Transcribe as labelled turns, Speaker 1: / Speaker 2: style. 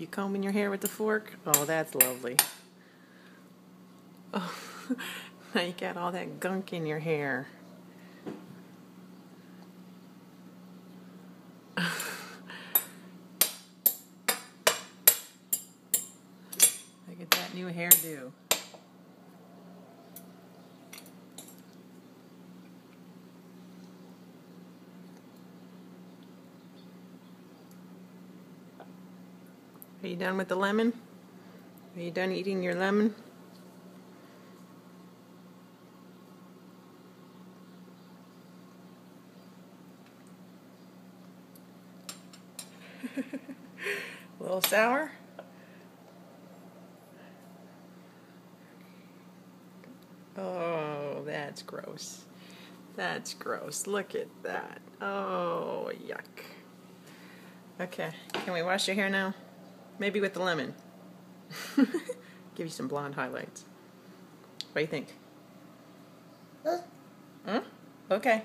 Speaker 1: You combing your hair with the fork? Oh, that's lovely. Oh, now you got all that gunk in your hair. Look at that new hairdo. Are you done with the lemon? Are you done eating your lemon? A little sour? Oh, that's gross. That's gross. Look at that. Oh, yuck. Okay, can we wash your hair now? Maybe with the lemon. Give you some blonde highlights. What do you think? Huh? Okay.